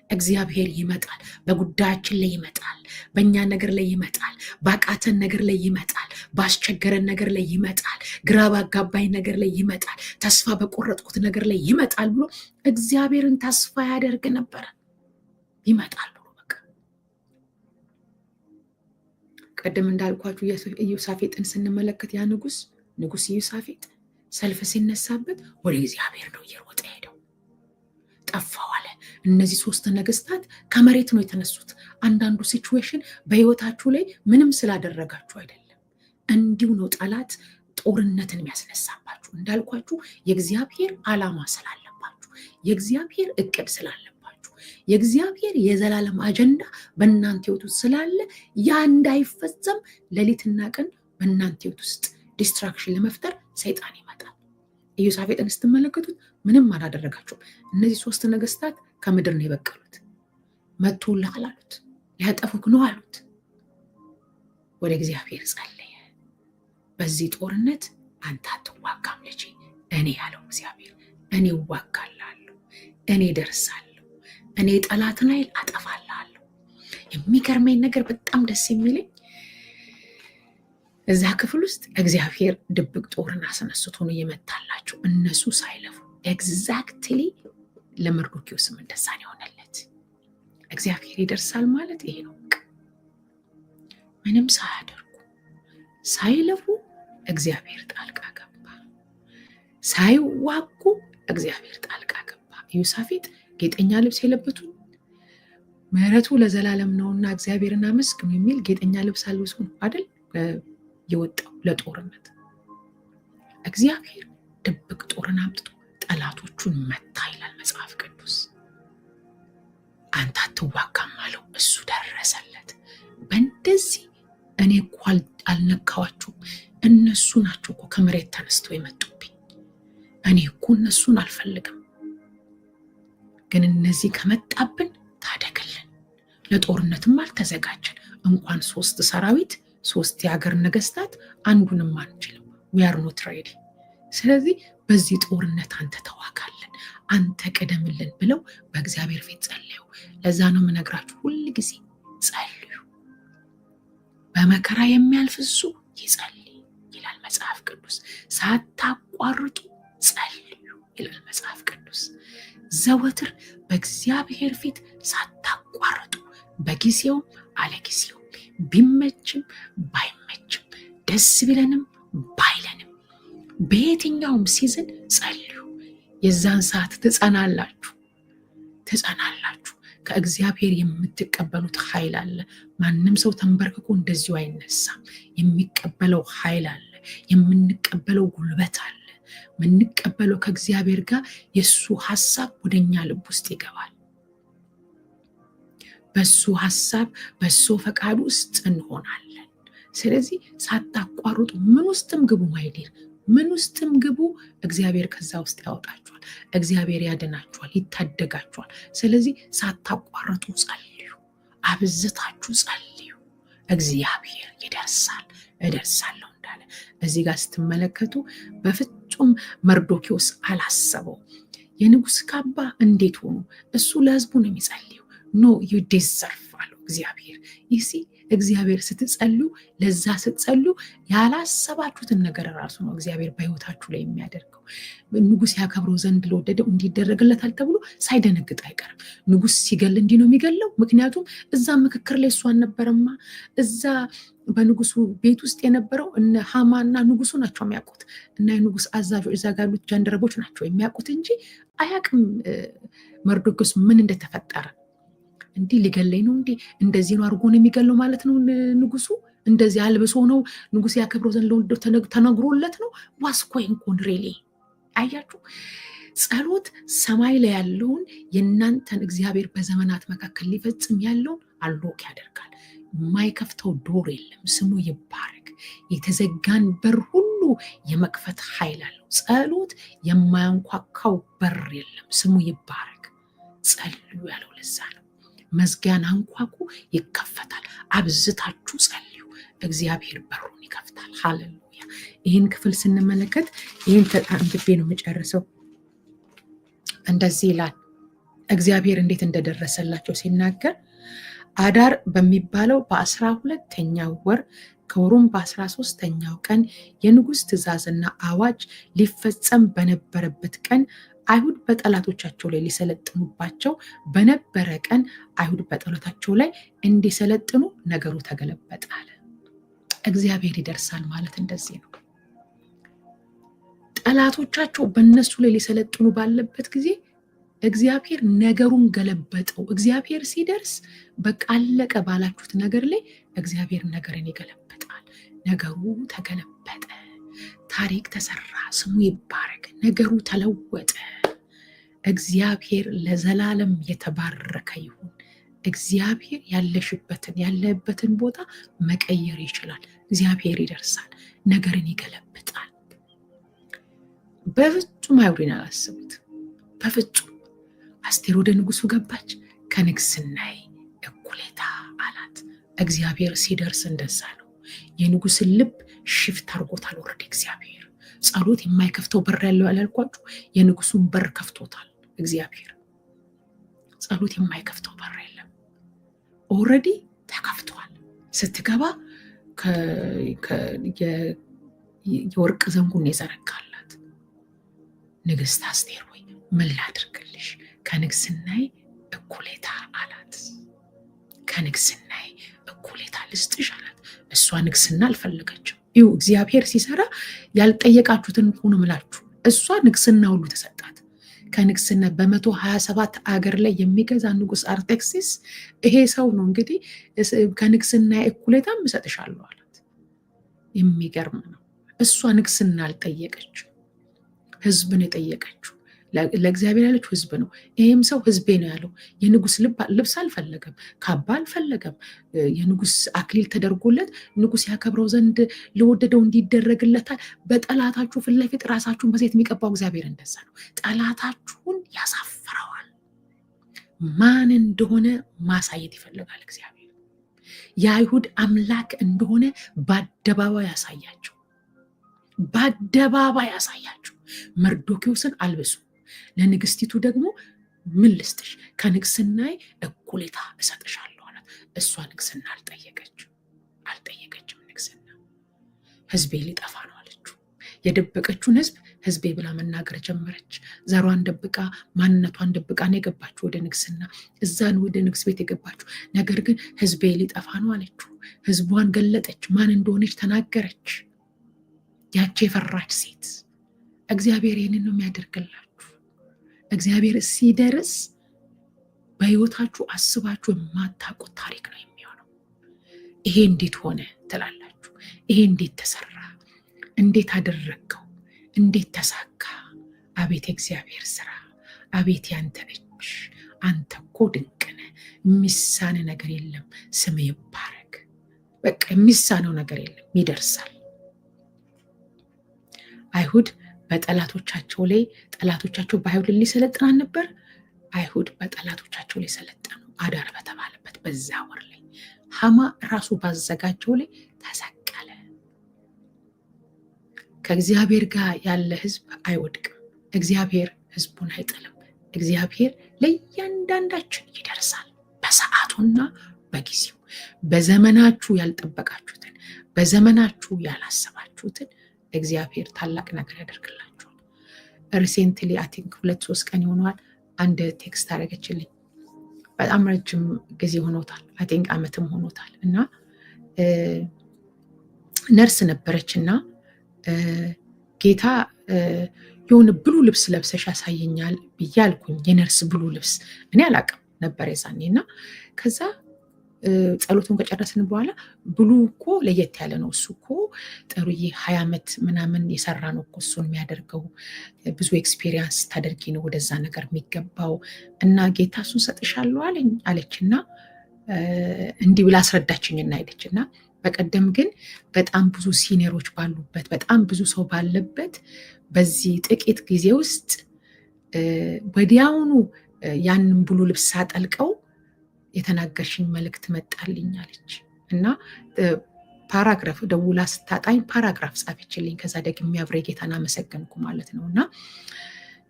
እግዚአብሔር ይመጣል፣ በጉዳያችን ላይ ይመጣል፣ በእኛ ነገር ላይ ይመጣል፣ ባቃተን ነገር ላይ ይመጣል፣ ባስቸገረን ነገር ላይ ይመጣል፣ ግራ ባጋባኝ ነገር ላይ ይመጣል፣ ተስፋ በቆረጥኩት ነገር ላይ ይመጣል ብሎ እግዚአብሔርን ተስፋ ያደርግ ነበር። ይመጣል ብሎ በቃ ቀደም እንዳልኳችሁ ኢዮሳፌጥን ስንመለከት ያ ንጉስ ኢዮሳፌጥ ሰልፍ ሲነሳበት ወደ እግዚአብሔር ነው እየሮጠ ሄደው። ጠፋው አለ። እነዚህ 3 ነገስታት ከመሬት ነው የተነሱት። አንዳንዱ ሲቹዌሽን በህይወታችሁ ላይ ምንም ስላደረጋችሁ አይደለም፣ እንዲሁ ነው ጠላት ጦርነትን የሚያስነሳባችሁ። እንዳልኳችሁ የእግዚአብሔር ዓላማ ስላለባችሁ፣ የእግዚአብሔር እቅድ ስላለባችሁ፣ የእግዚአብሔር የዘላለም አጀንዳ በእናንተ ህይወት ውስጥ ስላለ ያ እንዳይፈጸም ሌሊትና ቀን በእናንተ ህይወት ውስጥ ዲስትራክሽን ለመፍጠር ሰይጣን ይመጣል። ኢዮሳፌጥን ስትመለከቱት ምንም አላደረጋቸውም። እነዚህ 3 ነገስታት ከምድር ነው የበቀሉት። መጥቶልሃል አሉት፣ ሊያጠፉክ ነው አሉት። ወደ እግዚአብሔር ጸለየ። በዚህ ጦርነት አንተ አትዋጋም ልጄ፣ እኔ ያለው እግዚአብሔር፣ እኔ እዋጋልሃለሁ፣ እኔ ደርሳለሁ፣ እኔ ጠላትን ኃይል አጠፋልሃለሁ። የሚገርመኝ ነገር በጣም ደስ የሚለኝ እዛ ክፍል ውስጥ እግዚአብሔር ድብቅ ጦርን አስነስቶ ነው የመታላቸው እነሱ ሳይለፉ። ኤግዛክትሊ ለመርዶክዮስም እንደዛ ነው የሆነለት። እግዚአብሔር ይደርሳል ማለት ይሄ ነው። ምንም ሳያደርጉ ሳይለፉ እግዚአብሔር ጣልቃ ገባ። ሳይዋጉ እግዚአብሔር ጣልቃ ገባ። ኢዮሳፌጥ ጌጠኛ ልብስ የለበቱ ምሕረቱ ለዘላለም ነውና እግዚአብሔርን አመስግኑ የሚል ጌጠኛ ልብስ አልብሶ ነው አይደል የወጣው ለጦርነት። እግዚአብሔር ድብቅ ጦርን አምጥቶ ጠላቶቹን መታ ይላል መጽሐፍ ቅዱስ። አንተ አትዋጋም አለው፣ እሱ ደረሰለት። በእንደዚህ እኔ እኮ አልነካዋችሁም፣ እነሱ ናቸው እኮ ከመሬት ተነስተው የመጡብኝ። እኔ እኮ እነሱን አልፈልግም፣ ግን እነዚህ ከመጣብን ታደግልን። ለጦርነትም አልተዘጋጀን። እንኳን 3 ሰራዊት 3 የሀገር ነገስታት አንዱንም አንችልም። we are not ready። ስለዚህ በዚህ ጦርነት አንተ ተዋጋልን፣ አንተ ቀደምልን ብለው በእግዚአብሔር ፊት ጸለዩ። ለዛ ነው የምነግራችሁ ሁል ጊዜ ጸልዩ። በመከራ የሚያልፍ እሱ ይጸልይ ይላል መጽሐፍ ቅዱስ። ሳታቋርጡ ጸልዩ ይላል መጽሐፍ ቅዱስ። ዘወትር በእግዚአብሔር ፊት ሳታቋርጡ፣ በጊዜው አለጊዜው፣ ቢመችም ባይመችም፣ ደስ ቢለንም ባይለንም፣ በየትኛውም ሲዝን ጸልዩ። የዛን ሰዓት ትጸናላችሁ። ከእግዚአብሔር የምትቀበሉት ኃይል አለ። ማንም ሰው ተንበርክኮ እንደዚሁ አይነሳም። የሚቀበለው ኃይል አለ። የምንቀበለው ጉልበት አለ። የምንቀበለው ከእግዚአብሔር ጋር የሱ ሐሳብ ወደኛ ልብ ውስጥ ይገባል። በሱ ሐሳብ በሱ ፈቃድ ውስጥ እንሆናለን። ስለዚህ ሳታቋርጡ ምን ውስጥም ግቡ ማይዲር፣ ምን ውስጥም ግቡ፣ እግዚአብሔር ከዛ ውስጥ ያወጣችኋል። እግዚአብሔር ያድናችኋል፣ ይታደጋችኋል። ስለዚህ ሳታቋርጡ ጸልዩ፣ አብዝታችሁ ጸልዩ። እግዚአብሔር ይደርሳል። እደርሳለሁ እንዳለ እዚህ ጋር ስትመለከቱ በፍጹም መርዶክዮስ አላሰበው። የንጉስ ካባ እንዴት ሆኖ እሱ ለህዝቡ ነው የሚጸልየው። ኖ ዩ ዲዘርቭ አለው እግዚአብሔር። ይሲ እግዚአብሔር ስትጸልዩ ለዛ ስትጸልዩ ያላሰባችሁትን ነገር ራሱ ነው እግዚአብሔር በህይወታችሁ ላይ የሚያደርገው። ንጉስ ያከብረው ዘንድ ለወደደው እንዲደረግለታል ተብሎ ሳይደነግጥ አይቀርም። ንጉስ ሲገል እንዲህ ነው የሚገለው። ምክንያቱም እዛ ምክክር ላይ እሱ አልነበረማ። እዛ በንጉሱ ቤት ውስጥ የነበረው እነ ሃማና ንጉሱ ናቸው የሚያውቁት እና የንጉስ አዛዦች እዛ ጋር ያሉት ጃንደረቦች ናቸው የሚያውቁት እንጂ አያውቅም መርዶክዮስ ምን እንደተፈጠረ። እንዲህ ሊገለኝ ነው እንዲህ እንደዚህ ነው አድርጎ ነው የሚገለው ማለት ነው። ንጉሱ እንደዚህ አልብሶ ነው ንጉስ ያከብረው ዘንድ ለወደደው ተነግሮለት ነው። ዋስኮይን ኮንሬሌ አያችሁ፣ ጸሎት ሰማይ ላይ ያለውን የእናንተን እግዚአብሔር በዘመናት መካከል ሊፈጽም ያለውን አሎክ ያደርጋል። የማይከፍተው ዶር የለም። ስሙ ይባረክ። የተዘጋን በር ሁሉ የመክፈት ኃይል አለው። ጸሎት የማያንኳካው በር የለም። ስሙ ይባረክ። ጸልዩ ያለው ለዛ ነው። መዝጊያን አንኳኩ ይከፈታል። አብዝታችሁ ጸልዩ፣ እግዚአብሔር በሩን ይከፍታል። ሃሌሉያ። ይህን ክፍል ስንመለከት ይህን አንብቤ ነው የምጨርሰው። እንደዚህ ይላል እግዚአብሔር እንዴት እንደደረሰላቸው ሲናገር አዳር በሚባለው በ12ኛው ወር ከወሩም በ13ኛው ቀን የንጉሥ ትእዛዝና አዋጅ ሊፈጸም በነበረበት ቀን አይሁድ በጠላቶቻቸው ላይ ሊሰለጥኑባቸው በነበረ ቀን አይሁድ በጠላቶቻቸው ላይ እንዲሰለጥኑ ነገሩ ተገለበጠ አለ። እግዚአብሔር ይደርሳል ማለት እንደዚህ ነው። ጠላቶቻቸው በእነሱ ላይ ሊሰለጥኑ ባለበት ጊዜ እግዚአብሔር ነገሩን ገለበጠው። እግዚአብሔር ሲደርስ በቃ አለቀ ባላችሁት ነገር ላይ እግዚአብሔር ነገርን ይገለበጣል። ነገሩ ተገለበጠ። ታሪክ ተሰራ። ስሙ ይባረክ። ነገሩ ተለወጠ። እግዚአብሔር ለዘላለም የተባረከ ይሁን። እግዚአብሔር ያለበትን ቦታ መቀየር ይችላል። እግዚአብሔር ይደርሳል፣ ነገርን ይገለብጣል። በፍጹም አይሁድን አላሰቡት። በፍጹም አስቴር ወደ ንጉሱ ገባች። ከንግስናዬ እኩሌታ አላት። እግዚአብሔር ሲደርስ እንደዛ ነው። የንጉስን ልብ ሽፍት አድርጎታል። ወረደ እግዚአብሔር። ጸሎት የማይከፍተው በር ያለው ያላልኳችሁ የንጉሱን በር ከፍቶታል እግዚአብሔር። ጸሎት የማይከፍተው በር የለም። ኦልሬዲ ተከፍቷል። ስትገባ የወርቅ ዘንጉን የዘረጋላት ንግስት አስቴር ሆይ ምን ላድርግልሽ? ከንግስናዬ እኩሌታ አላት። ከንግስናዬ እኩሌታ ልስጥሽ አላት። እሷ ንግስና አልፈለገችም። ይሁ እግዚአብሔር ሲሰራ ያልጠየቃችሁትን ሁሉ ምላችሁ። እሷ ንግስና ሁሉ ተሰጣት። ከንግስና በ127 አገር ላይ የሚገዛ ንጉስ አርጤክስስ ይሄ ሰው ነው እንግዲህ ከንግስና እኩሌታም እሰጥሻለሁ አላት። የሚገርም ነው። እሷ ንግስና አልጠየቀችው፣ ህዝብን የጠየቀችው። ለእግዚአብሔር ያለችው ህዝብ ነው። ይህም ሰው ህዝቤ ነው ያለው። የንጉስ ልብስ አልፈለገም፣ ካባ አልፈለገም። የንጉስ አክሊል ተደርጎለት ንጉስ ያከብረው ዘንድ ለወደደው እንዲደረግለታል። በጠላታችሁ ፊት ለፊት ራሳችሁን በዘይት የሚቀባው እግዚአብሔር እንደዛ ነው። ጠላታችሁን ያሳፍረዋል። ማን እንደሆነ ማሳየት ይፈልጋል እግዚአብሔር። የአይሁድ አምላክ እንደሆነ በአደባባይ ያሳያቸው። በአደባባይ ያሳያቸው። መርዶክዮስን አልብሱ፣ ለንግስቲቱ ደግሞ ምን ልስጥሽ? ከንግስናዬ እኩሌታ እሰጥሻለሁ አላት። እሷ ንግስና አልጠየቀችም። ንግስና ህዝቤ ሊጠፋ ነው አለችው። የደበቀችውን ህዝብ ህዝቤ ብላ መናገር ጀመረች። ዘሯን ደብቃ ማንነቷን ደብቃ ነው የገባችው ወደ ንግስና። እዛን ወደ ንግስ ቤት የገባችው። ነገር ግን ህዝቤ ሊጠፋ ነው አለችው። ህዝቧን ገለጠች። ማን እንደሆነች ተናገረች። ያቺ የፈራች ሴት። እግዚአብሔር ይህንን ነው የሚያደርግላችሁ። እግዚአብሔር ሲደርስ በህይወታችሁ አስባችሁ የማታውቁት ታሪክ ነው የሚሆነው። ይሄ እንዴት ሆነ ትላላችሁ። ይሄ እንዴት ተሰራ? እንዴት አደረግከው? እንዴት ተሳካ? አቤት እግዚአብሔር ስራ፣ አቤት ያንተ እጅ። አንተ እኮ ድንቅ ነህ። የሚሳነ ነገር የለም። ስም ይባረክ። በቃ የሚሳነው ነገር የለም። ይደርሳል። አይሁድ በጠላቶቻቸው ላይ ጠላቶቻቸው በአይሁድ ሊሰለጥናን ነበር። አይሁድ በጠላቶቻቸው ላይ ሰለጠኑ። አዳር በተባለበት በዛ ወር ላይ ሃማ ራሱ ባዘጋጀው ላይ ተሰቀለ። ከእግዚአብሔር ጋር ያለ ህዝብ አይወድቅም። እግዚአብሔር ህዝቡን አይጥልም። እግዚአብሔር ለእያንዳንዳችን ይደርሳል በሰዓቱና በጊዜው። በዘመናችሁ ያልጠበቃችሁትን በዘመናችሁ ያላሰባችሁትን እግዚአብሔር ታላቅ ነገር ያደርግላችኋል። ሪሴንትሊ አይ ቲንክ 2-3 ቀን ይሆናል አንድ ቴክስት አደረገችልኝ። በጣም ረጅም ጊዜ ሆኖታል፣ አይ ቲንክ ዓመትም ሆኖታል እና ነርስ ነበረችና ጌታ የሆነ ብሉ ልብስ ለብሰሽ ያሳየኛል ብያልኩኝ። የነርስ ብሉ ልብስ እኔ አላቅም ነበር የዛኔና ከዛ ጸሎቱን ከጨረስን በኋላ ብሉ እኮ ለየት ያለ ነው፣ እሱ እኮ ጥሩዬ 20 ዓመት ምናምን የሰራ ነው እኮ እሱን የሚያደርገው፣ ብዙ ኤክስፒሪየንስ ታደርጊ ነው ወደዛ ነገር የሚገባው እና ጌታ እሱን ሰጥሻለሁ አለኝ አለችና እንዲህ ብላ አስረዳችኝና ሄደችና በቀደም ግን በጣም ብዙ ሲኒየሮች ባሉበት በጣም ብዙ ሰው ባለበት በዚህ ጥቂት ጊዜ ውስጥ ወዲያውኑ ያንን ብሉ ልብስ ሳጠልቀው የተናገርሽኝ መልእክት መጣልኝ አለች እና ፓራግራፍ ደውላ ስታጣኝ ፓራግራፍ ጻፈችልኝ። ከዛ ደግሜ አብሬ ጌታን አመሰገንኩ ማለት ነው። እና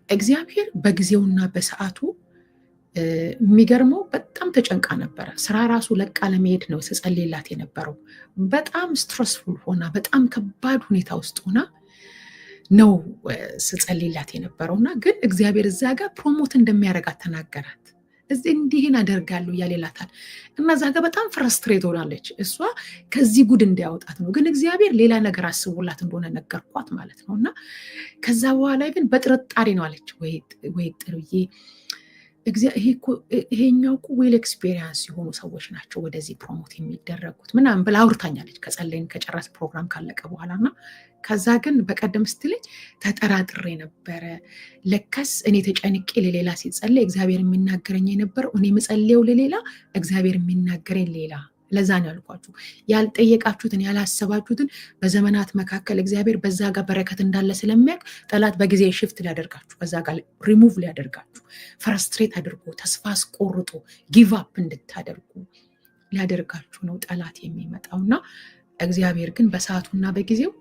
እግዚአብሔር በጊዜውና በሰዓቱ የሚገርመው በጣም ተጨንቃ ነበረ። ስራ ራሱ ለቃ ለመሄድ ነው ስጸልይላት የነበረው። በጣም ስትረስፉል ሆና በጣም ከባድ ሁኔታ ውስጥ ሆና ነው ስጸልይላት የነበረው እና ግን እግዚአብሔር እዛ ጋር ፕሮሞት እንደሚያደርጋት ተናገራት። እዚህ እንዲህን አደርጋለሁ እያሌላታል እና እዛ ጋር በጣም ፍረስትሬት ሆናለች። እሷ ከዚህ ጉድ እንዲያወጣት ነው፣ ግን እግዚአብሔር ሌላ ነገር አስቦላት እንደሆነ ነገርኳት ማለት ነው። እና ከዛ በኋላ ግን በጥርጣሬ ነው አለች፣ ወይ ጥሩዬ ይሄኛው እኮ ዌል ኤክስፔሪየንስ የሆኑ ሰዎች ናቸው ወደዚህ ፕሮሞት የሚደረጉት ምናምን ብላ አውርታኛለች ከጸለይን ከጨረስ ፕሮግራም ካለቀ በኋላ እና ከዛ ግን በቀደም ስትለኝ ተጠራጥሬ ነበረ። ለካስ እኔ ተጨንቄ ለሌላ ሲጸለይ እግዚአብሔር የሚናገረኝ የነበረው እኔ ምጸልየው ለሌላ እግዚአብሔር የሚናገረኝ ሌላ። ለዛ ነው ያልኳችሁ ያልጠየቃችሁትን ያላሰባችሁትን በዘመናት መካከል እግዚአብሔር በዛ ጋር በረከት እንዳለ ስለሚያውቅ ጠላት በጊዜ ሽፍት ሊያደርጋችሁ በዛ ጋር ሪሙቭ ሊያደርጋችሁ ፍረስትሬት አድርጎ ተስፋ አስቆርጦ ጊቭ አፕ እንድታደርጉ ሊያደርጋችሁ ነው ጠላት የሚመጣውና እግዚአብሔር ግን በሰዓቱና በጊዜው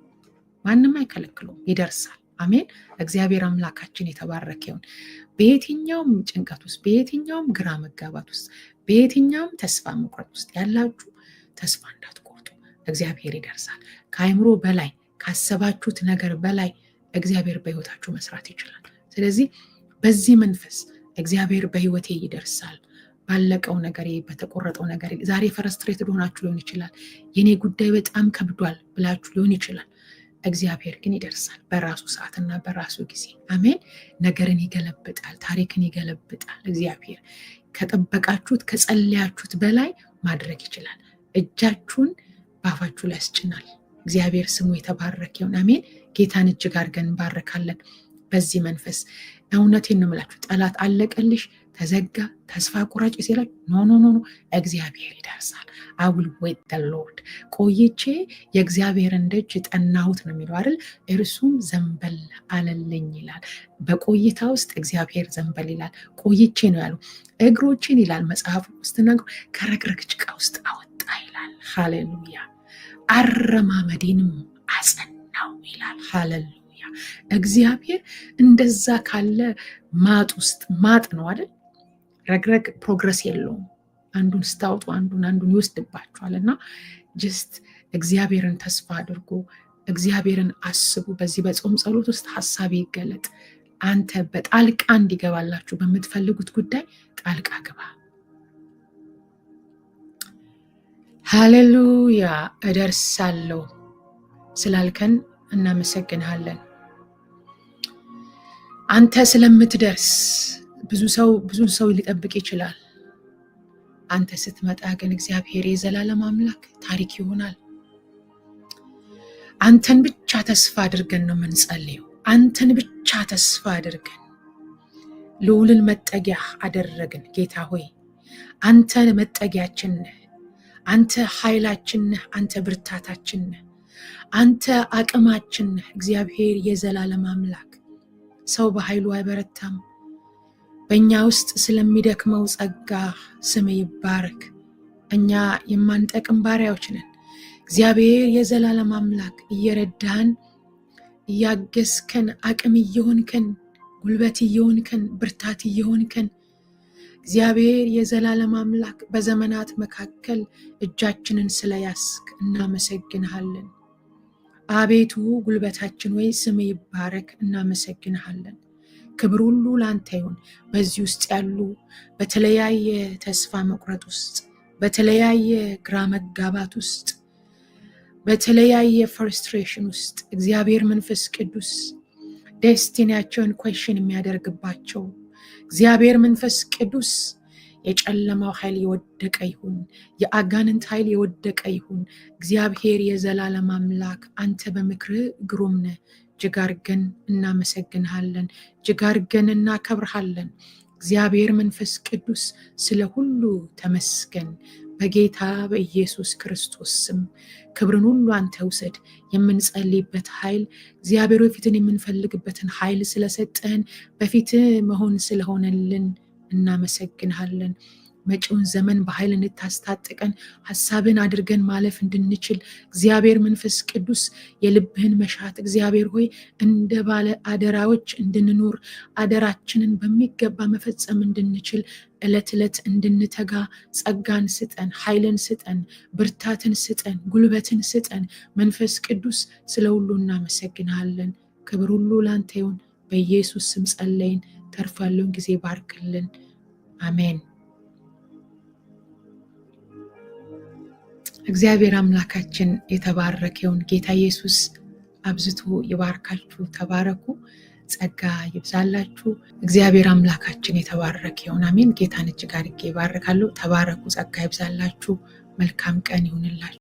ማንም አይከለክለውም፣ ይደርሳል። አሜን። እግዚአብሔር አምላካችን የተባረከ ይሁን። በየትኛውም ጭንቀት ውስጥ በየትኛውም ግራ መጋባት ውስጥ በየትኛውም ተስፋ መቁረጥ ውስጥ ያላችሁ ተስፋ እንዳትቆርጡ፣ እግዚአብሔር ይደርሳል። ከአይምሮ በላይ ካሰባችሁት ነገር በላይ እግዚአብሔር በህይወታችሁ መስራት ይችላል። ስለዚህ በዚህ መንፈስ እግዚአብሔር በህይወቴ ይደርሳል፣ ባለቀው ነገር በተቆረጠው ነገር ዛሬ ፍረስትሬትድ ሆናችሁ ሊሆን ይችላል። የኔ ጉዳይ በጣም ከብዷል ብላችሁ ሊሆን ይችላል። እግዚአብሔር ግን ይደርሳል በራሱ ሰዓትና በራሱ ጊዜ። አሜን። ነገርን ይገለብጣል፣ ታሪክን ይገለብጣል። እግዚአብሔር ከጠበቃችሁት ከጸለያችሁት በላይ ማድረግ ይችላል። እጃችሁን በአፋችሁ ላይ ያስጭናል። እግዚአብሔር ስሙ የተባረከ ይሁን። አሜን። ጌታን እጅግ አድርገን እንባረካለን በዚህ መንፈስ። እውነቴን ነው የምላችሁ፣ ጠላት አለቀልሽ ተዘጋ ተስፋ ቁራጭ ሲላችሁ ኖ እግዚአብሔር ይደርሳል። I will wait the Lord። ቆይቼ የእግዚአብሔርን ደጅ ጠናሁት ነው የሚለው አይደል? እርሱም ዘንበል አለልኝ ይላል። በቆይታ ውስጥ እግዚአብሔር ዘንበል ይላል። ቆይቼ ነው ያለው። እግሮችን ይላል መጽሐፍ ውስጥ ነገሩ ከረግረግ ጭቃ ውስጥ አወጣ ይላል። ሃሌሉያ። አረማመዴንም አጸናው ይላል። ሃሌሉያ። እግዚአብሔር እንደዛ ካለ ማጥ ውስጥ ማጥ ነው አይደል? ረግረግ ፕሮግረስ የለውም። አንዱን ስታወጡ አንዱን ይወስድባችኋል። እና ጀስት እግዚአብሔርን ተስፋ አድርጎ እግዚአብሔርን አስቡ። በዚህ በጾም ጸሎት ውስጥ ሐሳብ ይገለጥ። አንተ በጣልቃ እንዲገባላችሁ በምትፈልጉት ጉዳይ ጣልቃ ግባ። ሃሌሉያ። እደርሳለሁ ስላልከን እናመሰግንሃለን። አንተ ስለምትደርስ ብዙ ሰው ሊጠብቅ ይችላል። አንተ ስትመጣ ግን እግዚአብሔር የዘላለም አምላክ ታሪክ ይሆናል። አንተን ብቻ ተስፋ አድርገን ነው የምንጸልየው። አንተን ብቻ ተስፋ አድርገን ልዑልን መጠጊያ አደረግን። ጌታ ሆይ አንተ መጠጊያችን ነህ፣ አንተ ኃይላችን ነህ፣ አንተ ብርታታችን ነህ፣ አንተ አቅማችን ነህ። እግዚአብሔር የዘላለም አምላክ ሰው በኃይሉ አይበረታም። በእኛ ውስጥ ስለሚደክመው ጸጋ ስም ይባረክ። እኛ የማንጠቅም ባሪያዎች ነን። እግዚአብሔር የዘላለም አምላክ እየረዳን እያገዝከን አቅም እየሆንከን ጉልበት እየሆንከን ብርታት እየሆንከን እግዚአብሔር የዘላለም አምላክ በዘመናት መካከል እጃችንን ስለያስክ እናመሰግንሃለን። አቤቱ ጉልበታችን ወይ ስም ይባረክ፣ እናመሰግንሃለን። ክብር ሁሉ ላንተ ይሁን። በዚህ ውስጥ ያሉ በተለያየ ተስፋ መቁረጥ ውስጥ፣ በተለያየ ግራ መጋባት ውስጥ፣ በተለያየ ፍርስትሬሽን ውስጥ እግዚአብሔር መንፈስ ቅዱስ ዴስቲኒያቸውን ኩዌስችን የሚያደርግባቸው እግዚአብሔር መንፈስ ቅዱስ የጨለማው ኃይል የወደቀ ይሁን፣ የአጋንንት ኃይል የወደቀ ይሁን። እግዚአብሔር የዘላለም አምላክ አንተ በምክርህ ግሩም ነህ። እጅግ አድርገን እናመሰግንሃለን፣ እጅግ አድርገን እናከብርሃለን። እግዚአብሔር መንፈስ ቅዱስ ስለ ሁሉ ተመስገን። በጌታ በኢየሱስ ክርስቶስ ስም ክብርን ሁሉ አንተ ውሰድ። የምንጸልይበት ኃይል እግዚአብሔር ፊትን የምንፈልግበትን ኃይል ስለሰጠን በፊት መሆን ስለሆነልን እናመሰግንሃለን። መጪውን ዘመን በኃይል እንድታስታጥቀን ሐሳብን አድርገን ማለፍ እንድንችል እግዚአብሔር መንፈስ ቅዱስ የልብህን መሻት እግዚአብሔር ሆይ እንደ ባለ አደራዎች እንድንኖር አደራችንን በሚገባ መፈጸም እንድንችል ዕለት ዕለት እንድንተጋ ጸጋን ስጠን፣ ኃይልን ስጠን፣ ብርታትን ስጠን፣ ጉልበትን ስጠን። መንፈስ ቅዱስ ስለ ሁሉ እናመሰግንሃለን። ክብር ሁሉ ላንተ ይሁን። በኢየሱስ ስም ጸለይን። ተርፎ ያለውን ጊዜ ባርክልን። አሜን። እግዚአብሔር አምላካችን የተባረከ ይሁን። ጌታ ኢየሱስ አብዝቶ ይባርካችሁ። ተባረኩ። ጸጋ ይብዛላችሁ። እግዚአብሔር አምላካችን የተባረከ ይሁን። አሜን። ጌታን እጅግ አድርጌ ይባርካለሁ። ተባረኩ። ጸጋ ይብዛላችሁ። መልካም ቀን ይሁንላችሁ።